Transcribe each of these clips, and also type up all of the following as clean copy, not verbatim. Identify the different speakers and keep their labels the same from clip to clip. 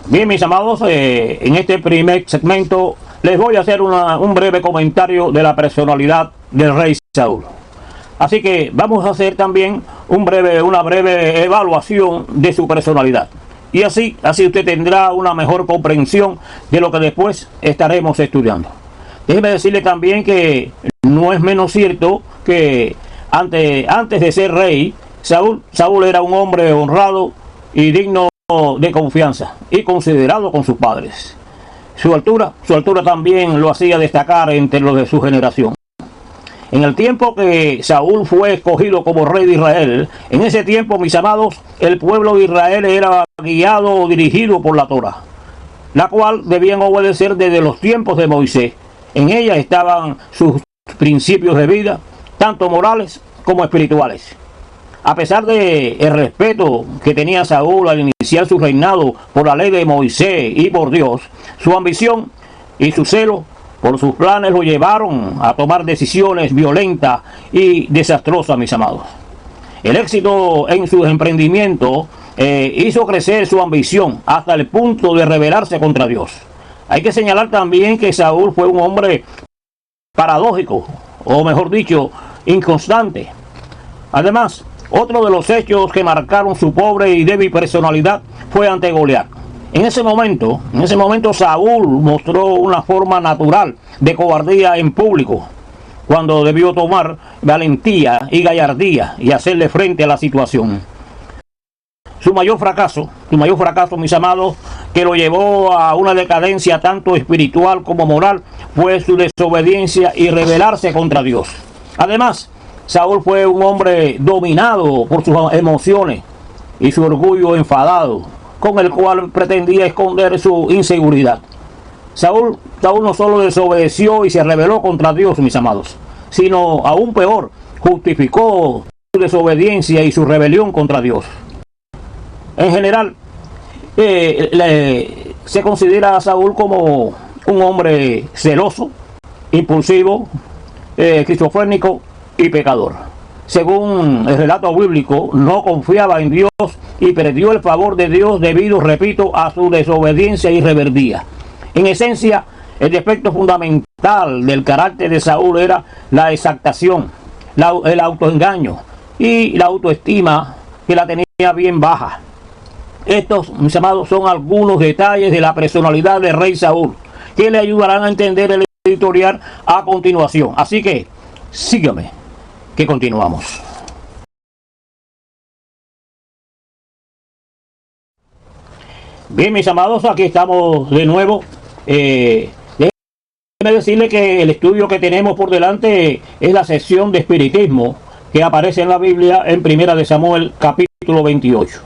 Speaker 1: Bien, mis amados, en este primer segmento les voy a hacer un breve comentario de la personalidad del rey Saúl. Así que vamos a hacer también una breve evaluación de su personalidad. Y así usted tendrá una mejor comprensión de lo que después estaremos estudiando. Déjeme decirle también que no es menos cierto que antes de ser rey, Saúl era un hombre honrado y digno de confianza y considerado con sus padres. Su altura también lo hacía destacar entre los de su generación. En el tiempo que Saúl fue escogido como rey de Israel, en ese tiempo, mis amados, el pueblo de Israel era guiado o dirigido por la Torá, la cual debían obedecer desde los tiempos de Moisés. En ella estaban sus principios de vida, tanto morales como espirituales. A pesar del respeto que tenía Saúl al iniciar su reinado por la ley de Moisés y por Dios, su ambición y su celo por sus planes lo llevaron a tomar decisiones violentas y desastrosas, mis amados. El éxito en sus emprendimientos hizo crecer su ambición hasta el punto de rebelarse contra Dios. Hay que señalar también que Saúl fue un hombre paradójico, o mejor dicho, inconstante. Además, otro de los hechos que marcaron su pobre y débil personalidad fue ante Goliat. En ese momento Saúl mostró una forma natural de cobardía en público, cuando debió tomar valentía y gallardía y hacerle frente a la situación. Su mayor fracaso, mis amados, que lo llevó a una decadencia tanto espiritual como moral, fue su desobediencia y rebelarse contra Dios. Además, Saúl fue un hombre dominado por sus emociones y su orgullo enfadado, con el cual pretendía esconder su inseguridad. Saúl no solo desobedeció y se rebeló contra Dios, mis amados, sino aún peor, justificó su desobediencia y su rebelión contra Dios. En general, se considera a Saúl como un hombre celoso, impulsivo, esquizofrénico y pecador. Según el relato bíblico, no confiaba en Dios y perdió el favor de Dios debido, repito, a su desobediencia y rebeldía. En esencia, el defecto fundamental del carácter de Saúl era la exaltación, el autoengaño y la autoestima, que la tenía bien baja. Estos, mis amados, son algunos detalles de la personalidad del rey Saúl que le ayudarán a entender el editorial a continuación. Así que, sígame, que continuamos. Bien, mis amados, aquí estamos de nuevo. Déjenme decirle que el estudio que tenemos por delante es la sección de espiritismo que aparece en la Biblia en 1 de Samuel, capítulo 28.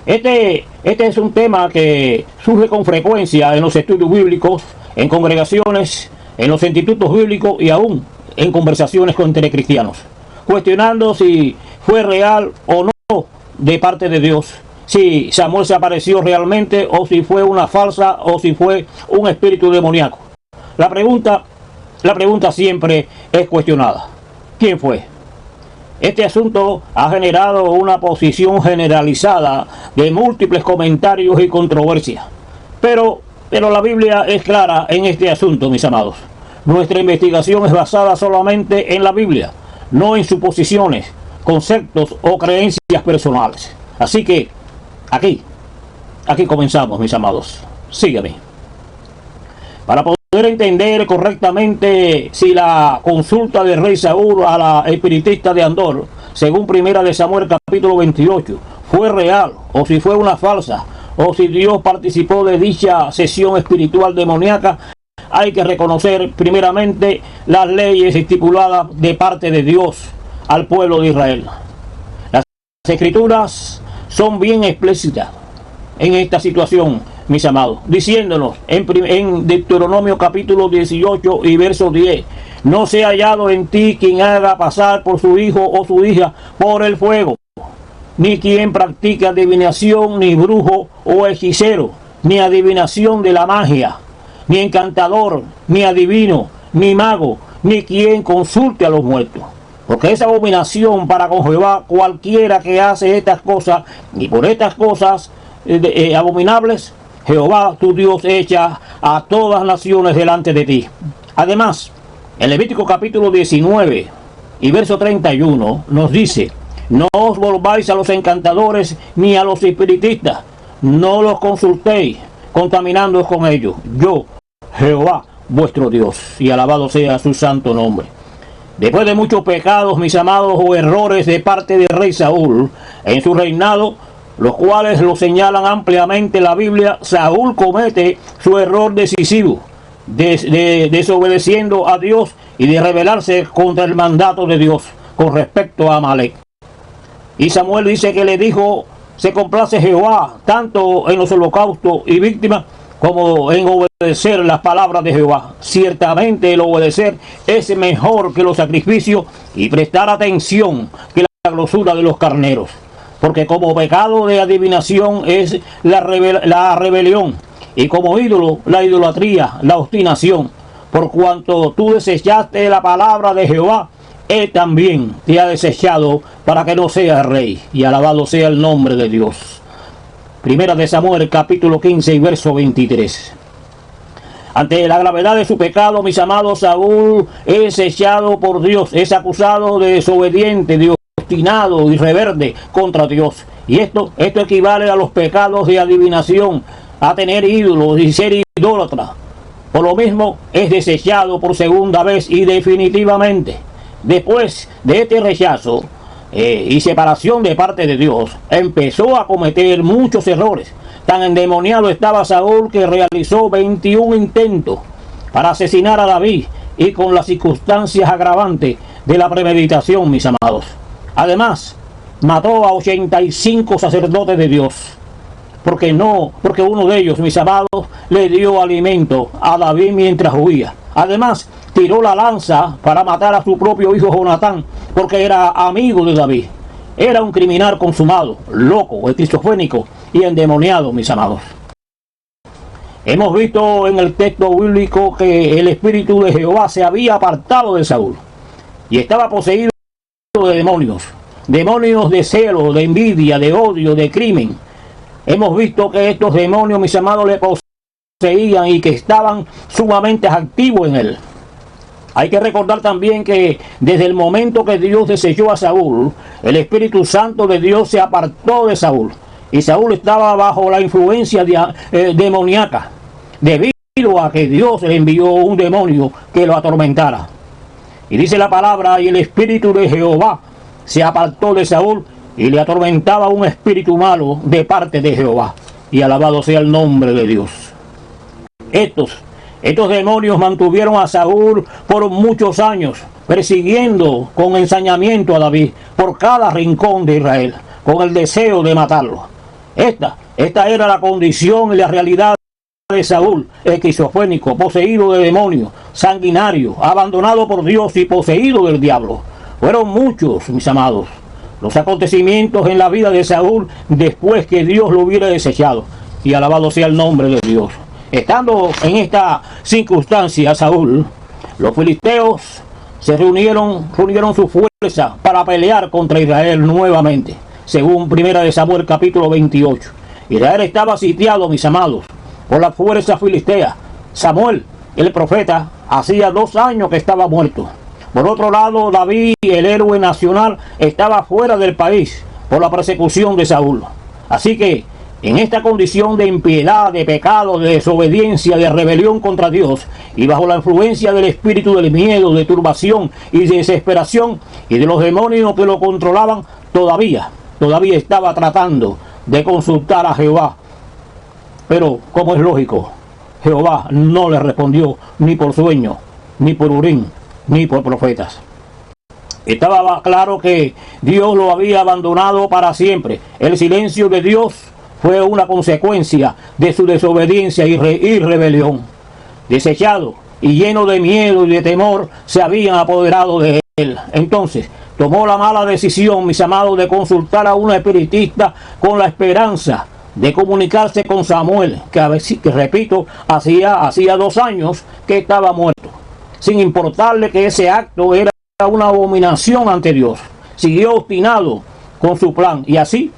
Speaker 1: Este es un tema que surge con frecuencia en los estudios bíblicos, en congregaciones, en los institutos bíblicos y aún en conversaciones entre cristianos, cuestionando si fue real o no de parte de Dios, si Samuel se apareció realmente o si fue una falsa o si fue un espíritu demoníaco. La pregunta siempre es cuestionada: ¿quién fue? Este asunto ha generado una posición generalizada de múltiples comentarios y controversias. Pero la Biblia es clara en este asunto, mis amados. Nuestra investigación es basada solamente en la Biblia, no en suposiciones, conceptos o creencias personales. Así que aquí comenzamos, mis amados. Sígueme. Para poder entender correctamente si la consulta del rey Saúl a la espiritista de Andor, según 1 de Samuel capítulo 28, fue real o si fue una falsa, o si Dios participó de dicha sesión espiritual demoníaca, hay que reconocer primeramente las leyes estipuladas de parte de Dios al pueblo de Israel. Las escrituras son bien explícitas en esta situación, mis amados, diciéndonos en Deuteronomio capítulo 18 y verso 10: no sea hallado en ti quien haga pasar por su hijo o su hija por el fuego, ni quien practique adivinación, ni brujo o hechicero, ni adivinación de la magia, ni encantador, ni adivino, ni mago, ni quien consulte a los muertos. Porque es abominación para con Jehová cualquiera que hace estas cosas, y por estas cosas abominables Jehová tu Dios echa a todas las naciones delante de ti. Además, en Levítico capítulo 19 y verso 31 nos dice: no os volváis a los encantadores ni a los espiritistas, no los consultéis, contaminándoos con ellos. Yo, Jehová, vuestro Dios, y alabado sea su santo nombre. Después de muchos pecados, mis amados, o errores de parte del rey Saúl en su reinado, los cuales lo señalan ampliamente la Biblia, Saúl comete su error decisivo, desobedeciendo a Dios y de rebelarse contra el mandato de Dios con respecto a Amalek. Y Samuel dice que le dijo: se complace Jehová tanto en los holocaustos y víctimas como en obedecer las palabras de Jehová. Ciertamente el obedecer es mejor que los sacrificios y prestar atención que la grosura de los carneros. Porque como pecado de adivinación es la rebelión, y como ídolo la idolatría, la obstinación. Por cuanto tú desechaste la palabra de Jehová, Él también te ha desechado para que no seas rey. Y alabado sea el nombre de Dios. Primera de Samuel capítulo 15 y verso 23. Ante la gravedad de su pecado, mis amados, Saúl es echado por Dios, es acusado de desobediente, de obstinado y rebelde contra Dios. Y esto equivale a los pecados de adivinación, a tener ídolos y ser idólatra. Por lo mismo es desechado por segunda vez y definitivamente. Después de este rechazo y separación de parte de Dios, empezó a cometer muchos errores. Tan endemoniado estaba Saúl que realizó 21 intentos para asesinar a David, y con las circunstancias agravantes de la premeditación, mis amados. Además, mató a 85 sacerdotes de Dios, porque uno de ellos, mis amados, le dio alimento a David mientras huía. Además, tiró la lanza para matar a su propio hijo Jonatán, porque era amigo de David. Era un criminal consumado, loco, esquizofrénico y endemoniado, mis amados. Hemos visto en el texto bíblico que el espíritu de Jehová se había apartado de Saúl y estaba poseído de demonios de celo, de envidia, de odio, de crimen. Hemos visto que estos demonios, mis amados, le poseían y que estaban sumamente activos en él. Hay que recordar también que desde el momento que Dios desechó a Saúl, el Espíritu Santo de Dios se apartó de Saúl. Y Saúl estaba bajo la influencia demoníaca, debido a que Dios le envió un demonio que lo atormentara. Y dice la palabra: y el Espíritu de Jehová se apartó de Saúl, y le atormentaba un espíritu malo de parte de Jehová. Y alabado sea el nombre de Dios. Estos demonios mantuvieron a Saúl por muchos años, persiguiendo con ensañamiento a David por cada rincón de Israel, con el deseo de matarlo. Esta era la condición y la realidad de Saúl, esquizofrénico, poseído de demonios, sanguinario, abandonado por Dios y poseído del diablo. Fueron muchos, mis amados, los acontecimientos en la vida de Saúl después que Dios lo hubiera desechado. Y alabado sea el nombre de Dios. Estando en esta circunstancia Saúl, los filisteos se reunieron su fuerza para pelear contra Israel nuevamente, según Primera de Samuel capítulo 28. Israel estaba sitiado, mis amados, por la fuerza filistea. Samuel, el profeta, hacía 2 años que estaba muerto. Por otro lado, David, el héroe nacional, estaba fuera del país por la persecución de Saúl. Así que, en esta condición de impiedad, de pecado, de desobediencia, de rebelión contra Dios, y bajo la influencia del espíritu del miedo, de turbación y de desesperación, y de los demonios que lo controlaban, todavía estaba tratando de consultar a Jehová. Pero, como es lógico, Jehová no le respondió ni por sueño, ni por Urim, ni por profetas. Estaba claro que Dios lo había abandonado para siempre. El silencio de Dios fue una consecuencia de su desobediencia y rebelión. Desechado y lleno de miedo y de temor, se habían apoderado de él. Entonces tomó la mala decisión, mis amados, de consultar a una espiritista con la esperanza de comunicarse con Samuel, que repito, hacía 2 años que estaba muerto. Sin importarle que ese acto era una abominación ante Dios, siguió obstinado con su plan, y así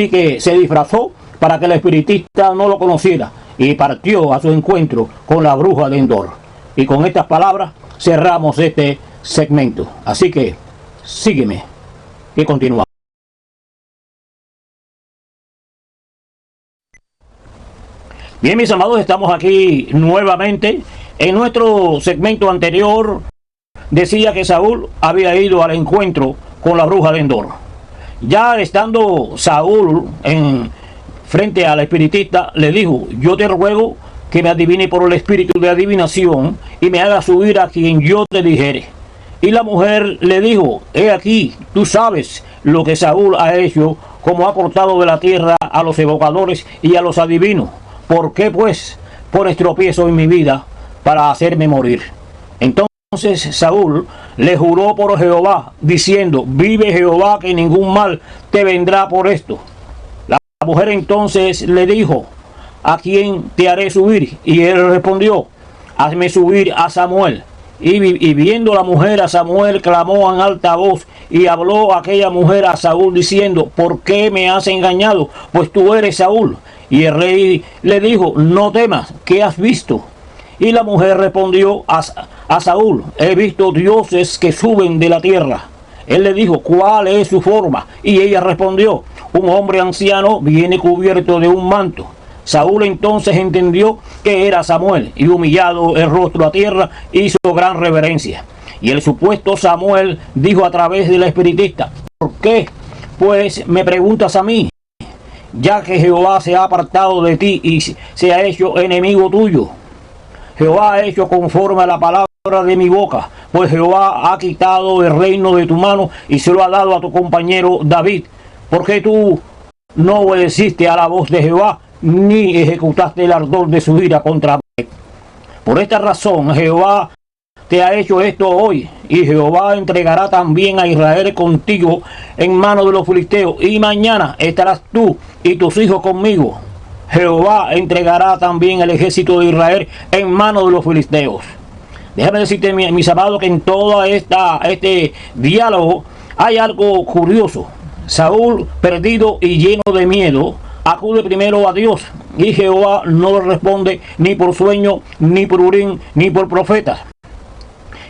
Speaker 1: que se disfrazó para que el espiritista no lo conociera, y partió a su encuentro con la bruja de Endor. Y con estas palabras cerramos este segmento. Así que sígueme y continuamos. Bien, mis amados, estamos aquí nuevamente. En nuestro segmento anterior decía que Saúl había ido al encuentro con la bruja de Endor. Ya estando Saúl frente al espiritista, le dijo: yo te ruego que me adivine por el espíritu de adivinación y me haga subir a quien yo te dijere. Y la mujer le dijo: he aquí, tú sabes lo que Saúl ha hecho, como ha cortado de la tierra a los evocadores y a los adivinos. ¿Por qué pues pones tropiezo en mi vida para hacerme morir? Entonces Saúl le juró por Jehová, diciendo: vive Jehová, que ningún mal te vendrá por esto. La mujer entonces le dijo: ¿a quién te haré subir? Y él respondió: hazme subir a Samuel. Y viendo la mujer a Samuel, clamó en alta voz, y habló aquella mujer a Saúl diciendo: ¿por qué me has engañado? Pues tú eres Saúl. Y el rey le dijo: no temas, ¿qué has visto? Y la mujer respondió a Saúl: he visto dioses que suben de la tierra. Él le dijo: ¿cuál es su forma? Y ella respondió: un hombre anciano viene cubierto de un manto. Saúl entonces entendió que era Samuel, y humillado el rostro a tierra, hizo gran reverencia. Y el supuesto Samuel dijo a través del espiritista: ¿por qué pues me preguntas a mí? Ya que Jehová se ha apartado de ti y se ha hecho enemigo tuyo. Jehová ha hecho conforme a la palabra de mi boca, pues Jehová ha quitado el reino de tu mano y se lo ha dado a tu compañero David. Porque tú no obedeciste a la voz de Jehová, ni ejecutaste el ardor de su ira contra mí. Por esta razón Jehová te ha hecho esto hoy, y Jehová entregará también a Israel contigo en manos de los filisteos, y mañana estarás tú y tus hijos conmigo. Jehová entregará también el ejército de Israel en manos de los filisteos. Déjame decirte, mis amados, que en todo este diálogo hay algo curioso. Saúl, perdido y lleno de miedo, acude primero a Dios, y Jehová no le responde ni por sueño, ni por Urim, ni por profetas.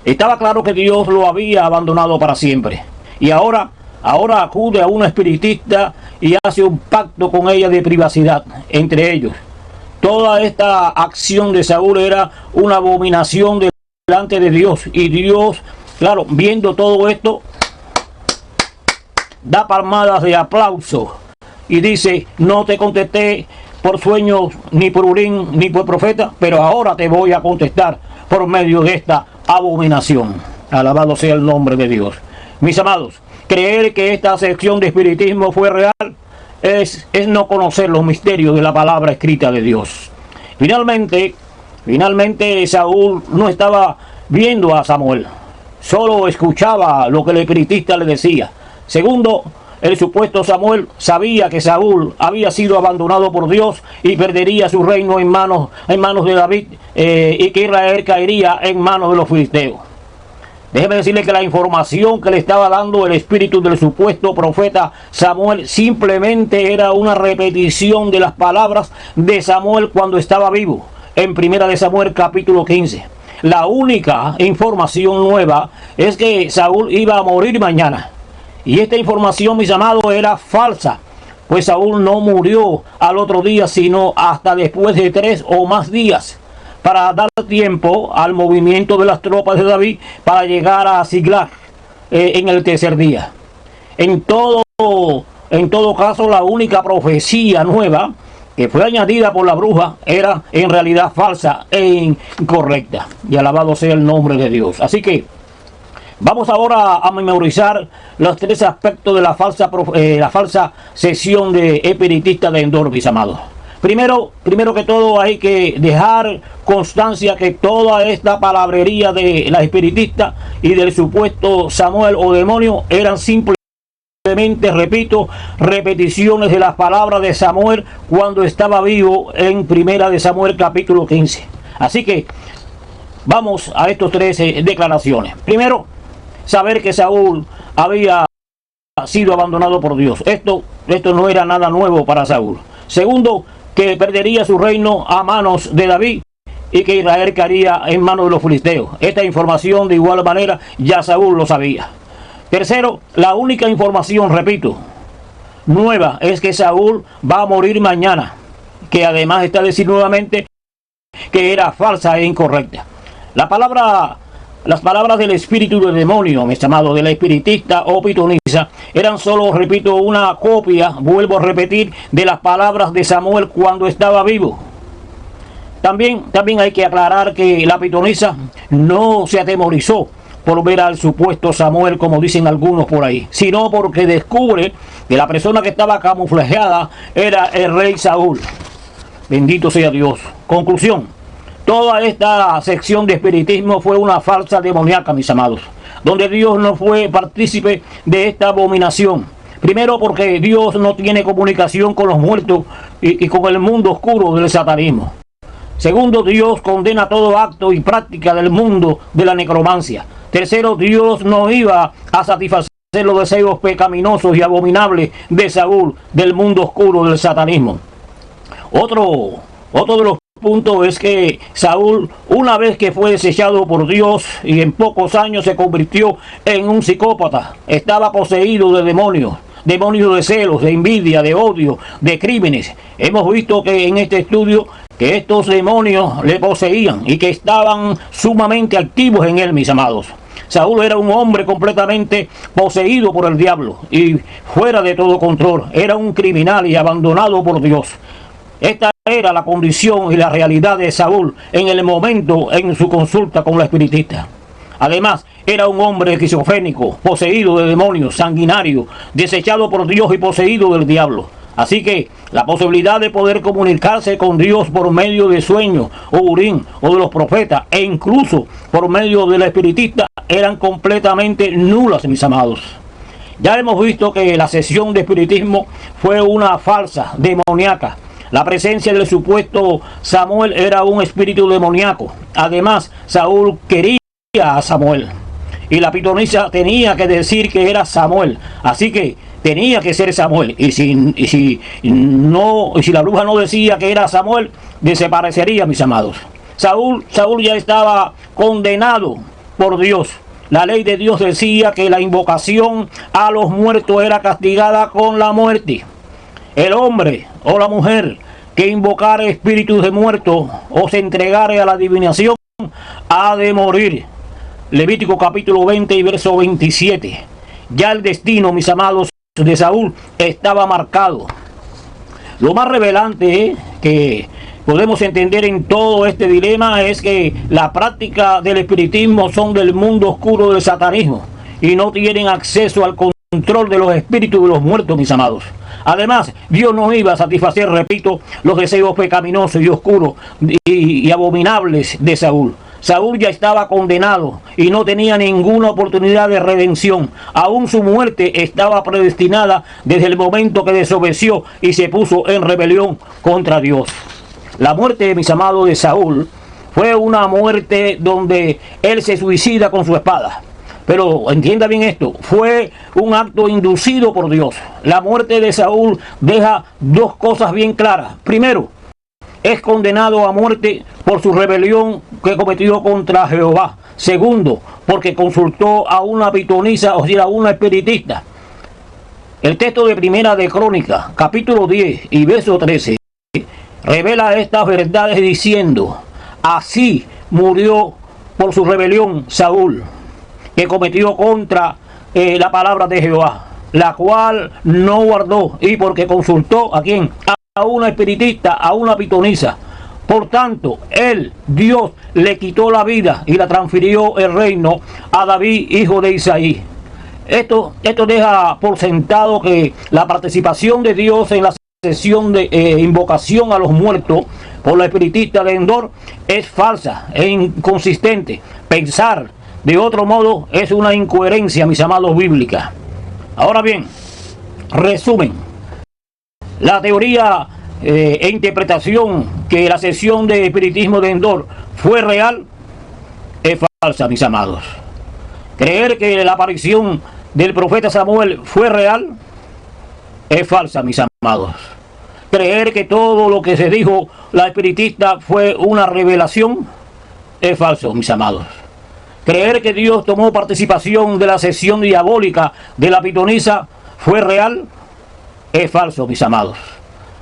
Speaker 1: Estaba claro que Dios lo había abandonado para siempre. Y ahora acude a una espiritista y hace un pacto con ella de privacidad entre ellos. Toda esta acción de Saúl era una abominación delante de Dios. Y Dios, claro, viendo todo esto, da palmadas de aplauso y dice: no te contesté por sueños, ni por Urim, ni por profeta, pero ahora te voy a contestar por medio de esta abominación. Alabado sea el nombre de Dios. Mis amados, creer que esta sección de espiritismo fue real es no conocer los misterios de la palabra escrita de Dios. Finalmente Saúl no estaba viendo a Samuel, solo escuchaba lo que el espiritista le decía. Segundo, el supuesto Samuel sabía que Saúl había sido abandonado por Dios y perdería su reino en manos de David, y que Israel caería en manos de los filisteos. Déjeme decirle que la información que le estaba dando el espíritu del supuesto profeta Samuel simplemente era una repetición de las palabras de Samuel cuando estaba vivo, en 1 Samuel capítulo 15. La única información nueva es que Saúl iba a morir mañana. Y esta información, mis amados, era falsa, pues Saúl no murió al otro día, sino hasta después de 3 o más días, para dar tiempo al movimiento de las tropas de David para llegar a Siglag en el tercer día. En todo caso, la única profecía nueva que fue añadida por la bruja era en realidad falsa e incorrecta. Y alabado sea el nombre de Dios. Así que vamos ahora a memorizar los 3 aspectos de la falsa sesión de espiritista de Endor, mis amados. Primero que todo, hay que dejar constancia que toda esta palabrería de la espiritista y del supuesto Samuel o demonio eran simplemente, repito, repeticiones de las palabras de Samuel cuando estaba vivo en 1 Samuel capítulo 15. Así que vamos a estos 3 declaraciones. Primero, saber que Saúl había sido abandonado por Dios. Esto no era nada nuevo para Saúl. Segundo, que perdería su reino a manos de David y que Israel caería en manos de los filisteos. Esta información de igual manera ya Saúl lo sabía. Tercero, la única información, repito, nueva es que Saúl va a morir mañana, que además está decir nuevamente que era falsa e incorrecta. Las palabras del espíritu del demonio, mis amados, del espiritista o pitonisa, eran solo, repito, una copia, vuelvo a repetir, de las palabras de Samuel cuando estaba vivo. También hay que aclarar que la pitonisa no se atemorizó por ver al supuesto Samuel, como dicen algunos por ahí, sino porque descubre que la persona que estaba camuflajeada era el rey Saúl. Bendito sea Dios. Conclusión: toda esta sección de espiritismo fue una falsa demoníaca, mis amados, donde Dios no fue partícipe de esta abominación. Primero, porque Dios no tiene comunicación con los muertos y con el mundo oscuro del satanismo. Segundo, Dios condena todo acto y práctica del mundo de la necromancia. Tercero, Dios no iba a satisfacer los deseos pecaminosos y abominables de Saúl, del mundo oscuro del satanismo. Otro de los puntos es que Saúl, una vez que fue desechado por Dios y en pocos años se convirtió en un psicópata, estaba poseído de demonios de celos, de envidia, de odio, de crímenes. Hemos visto que en este estudio que estos demonios le poseían y que estaban sumamente activos en él, mis amados. Saúl era un hombre completamente poseído por el diablo y fuera de todo control. Era un criminal y abandonado por Dios. Esta era la condición y la realidad de Saúl en el momento en su consulta con la espiritista. Además, era un hombre esquizofrénico, poseído de demonios, sanguinario, desechado por Dios y poseído del diablo. Así que la posibilidad de poder comunicarse con Dios por medio de sueños, o urín, o de los profetas, e incluso por medio del espiritista, eran completamente nulas, mis amados. Ya hemos visto que la sesión de espiritismo fue una falsa, demoníaca. La presencia del supuesto Samuel era un espíritu demoníaco. Además, Saúl quería a Samuel y la pitonisa tenía que decir que era Samuel, así que tenía que ser Samuel, y si la bruja no decía que era Samuel, desaparecería, mis amados. Saúl ya estaba condenado por Dios. La ley de Dios decía que la invocación a los muertos era castigada con la muerte. El hombre o la mujer que invocara espíritus de muertos o se entregare a la adivinación ha de morir. Levítico capítulo 20 y verso 27. Ya el destino, mis amados, de Saúl estaba marcado. Lo más revelante que podemos entender en todo este dilema es que la práctica del espiritismo son del mundo oscuro del satanismo y no tienen acceso al control de los espíritus de los muertos, mis amados. Además, Dios no iba a satisfacer, repito, los deseos pecaminosos y oscuros y abominables de Saúl. Saúl ya estaba condenado y no tenía ninguna oportunidad de redención. Aún su muerte estaba predestinada desde el momento que desobedeció y se puso en rebelión contra Dios. La muerte, mis amados, de Saúl fue una muerte donde él se suicida con su espada. Pero entienda bien esto, fue un acto inducido por Dios. La muerte de Saúl deja dos cosas bien claras. Primero, es condenado a muerte por su rebelión que cometió contra Jehová. Segundo, porque consultó a una pitonisa, o sea, a una espiritista. El texto de Primera de Crónicas, capítulo 10 y verso 13, revela estas verdades diciendo: así murió por su rebelión Saúl, que cometió contra la palabra de Jehová, la cual no guardó, y porque consultó ¿a quién? A una espiritista, a una pitonisa. Por tanto, Dios le quitó la vida y la transfirió el reino a David, hijo de Isaí. Esto deja por sentado que la participación de Dios en la sesión de invocación a los muertos por la espiritista de Endor es falsa e inconsistente. Pensar de otro modo es una incoherencia, mis amados, bíblica. Ahora bien, resumen. La teoría e interpretación que la sesión de espiritismo de Endor fue real es falsa, mis amados. Creer que la aparición del profeta Samuel fue real es falsa, mis amados. Creer que todo lo que se dijo la espiritista fue una revelación es falso, mis amados. Creer que Dios tomó participación de la sesión diabólica de la pitonisa fue real es falso, mis amados.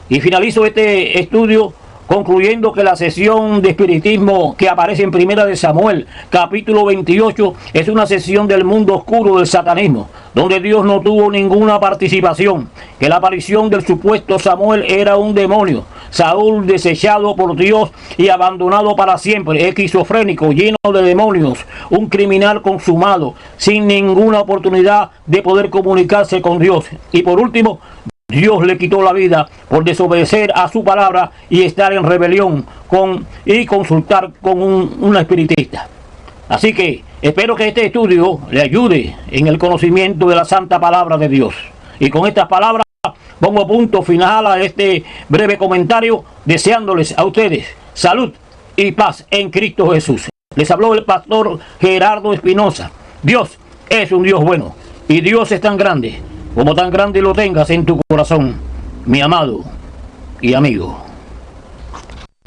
Speaker 1: Y finalizo este estudio concluyendo que la sesión de espiritismo que aparece en Primera de Samuel, capítulo 28, es una sesión del mundo oscuro del satanismo, donde Dios no tuvo ninguna participación, que la aparición del supuesto Samuel era un demonio, Saúl desechado por Dios y abandonado para siempre, esquizofrénico, lleno de demonios, un criminal consumado, sin ninguna oportunidad de poder comunicarse con Dios. Y por último, Dios le quitó la vida por desobedecer a su palabra y estar en rebelión y consultar con un espiritista. Así que espero que este estudio le ayude en el conocimiento de la santa palabra de Dios. Y con estas palabras pongo punto final a este breve comentario, deseándoles a ustedes salud y paz en Cristo Jesús. Les habló el pastor Gerardo Espinosa. Dios es un Dios bueno y Dios es tan grande como tan grande lo tengas en tu corazón, mi amado y amigo.